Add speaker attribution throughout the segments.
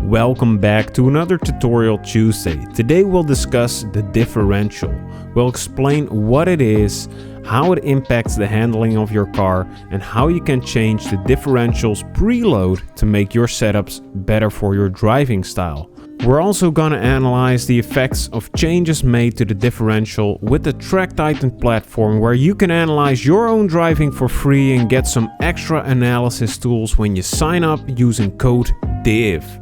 Speaker 1: Welcome back to another Tutorial Tuesday. Today we'll discuss the differential. We'll explain what it is, how it impacts the handling of your car, and how you can change the differential's preload to make your setups better for your driving style. We're also gonna analyze the effects of changes made to the differential with the TrackTitan platform, where you can analyze your own driving for free and get some extra analysis tools when you sign up using code DIV.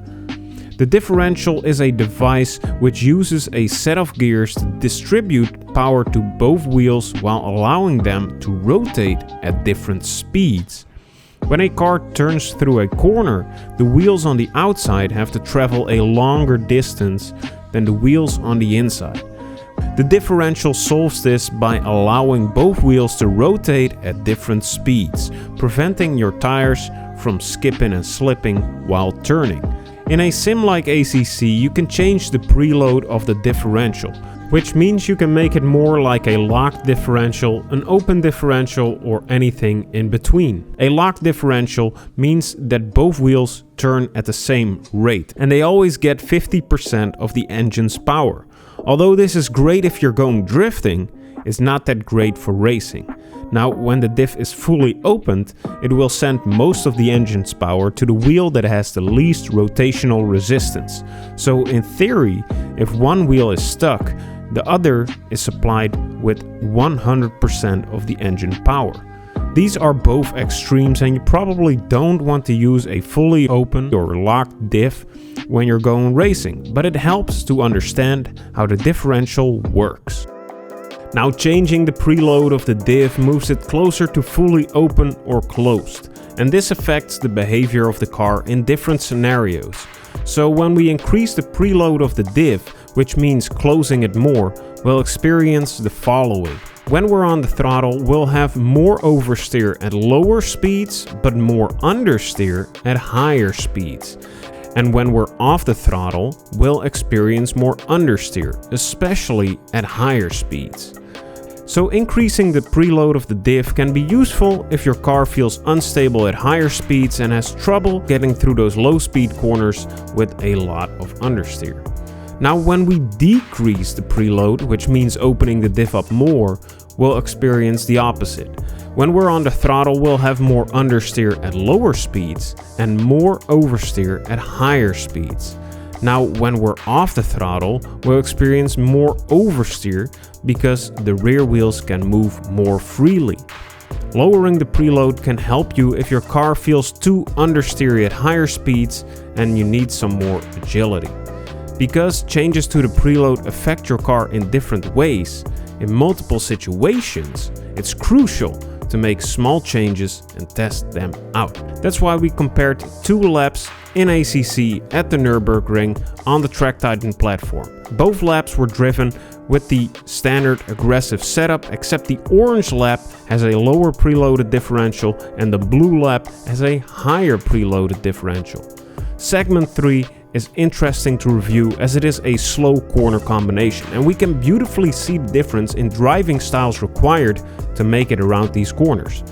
Speaker 1: The differential is a device which uses a set of gears to distribute power to both wheels while allowing them to rotate at different speeds. When a car turns through a corner, the wheels on the outside have to travel a longer distance than the wheels on the inside. The differential solves this by allowing both wheels to rotate at different speeds, preventing your tires from skipping and slipping while turning. In a sim like ACC, you can change the preload of the differential, which means you can make it more like a locked differential, an open differential, or anything in between. A locked differential means that both wheels turn at the same rate, and they always get 50% of the engine's power. Although this is great if you're going drifting, it's not that great for racing. Now, when the diff is fully opened, it will send most of the engine's power to the wheel that has the least rotational resistance. So in theory, if one wheel is stuck, the other is supplied with 100% of the engine power. These are both extremes, and you probably don't want to use a fully open or locked diff when you're going racing, but it helps to understand how the differential works. Now, changing the preload of the diff moves it closer to fully open or closed, and this affects the behavior of the car in different scenarios. So when we increase the preload of the diff, which means closing it more, we'll experience the following. When we're on the throttle, we'll have more oversteer at lower speeds, but more understeer at higher speeds. And when we're off the throttle, we'll experience more understeer, especially at higher speeds. So increasing the preload of the diff can be useful if your car feels unstable at higher speeds and has trouble getting through those low speed corners with a lot of understeer. Now, when we decrease the preload, which means opening the diff up more, we'll experience the opposite. When we're on the throttle, we'll have more understeer at lower speeds and more oversteer at higher speeds. Now, when we're off the throttle, we'll experience more oversteer because the rear wheels can move more freely. Lowering the preload can help you if your car feels too understeery at higher speeds and you need some more agility. Because changes to the preload affect your car in different ways, in multiple situations, it's crucial to make small changes and test them out. That's why we compared 2 laps in ACC at the Nürburgring on the TrackTitan platform. Both laps were driven with the standard aggressive setup, except the orange lap has a lower preloaded differential and the blue lap has a higher preloaded differential. Segment 3 is interesting to review as it is a slow corner combination, and we can beautifully see the difference in driving styles required to make it around these corners.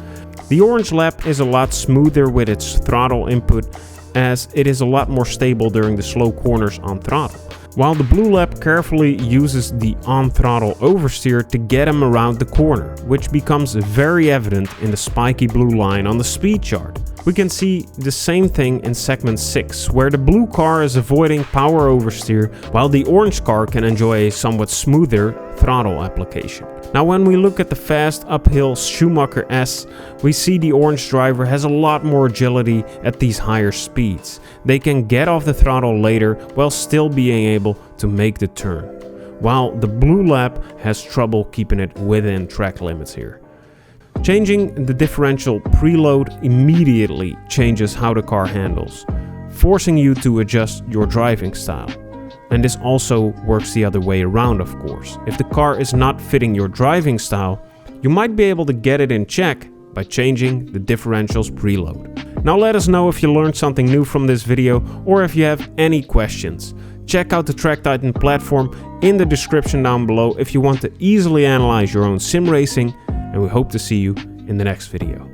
Speaker 1: The orange lap is a lot smoother with its throttle input, as it is a lot more stable during the slow corners on throttle, while the blue lap carefully uses the on-throttle oversteer to get him around the corner, which becomes very evident in the spiky blue line on the speed chart. We can see the same thing in segment 6, where the blue car is avoiding power oversteer, while the orange car can enjoy a somewhat smoother throttle application. Now, when we look at the fast uphill Schumacher S, we see the orange driver has a lot more agility at these higher speeds. They can get off the throttle later while still being able to make the turn, while the blue lap has trouble keeping it within track limits here. Changing the differential preload immediately changes how the car handles, forcing you to adjust your driving style. And this also works the other way around, of course. If the car is not fitting your driving style, you might be able to get it in check by changing the differential's preload. Now let us know if you learned something new from this video or if you have any questions. Check out the TrackTitan platform in the description down below if you want to easily analyze your own sim racing, and we hope to see you in the next video.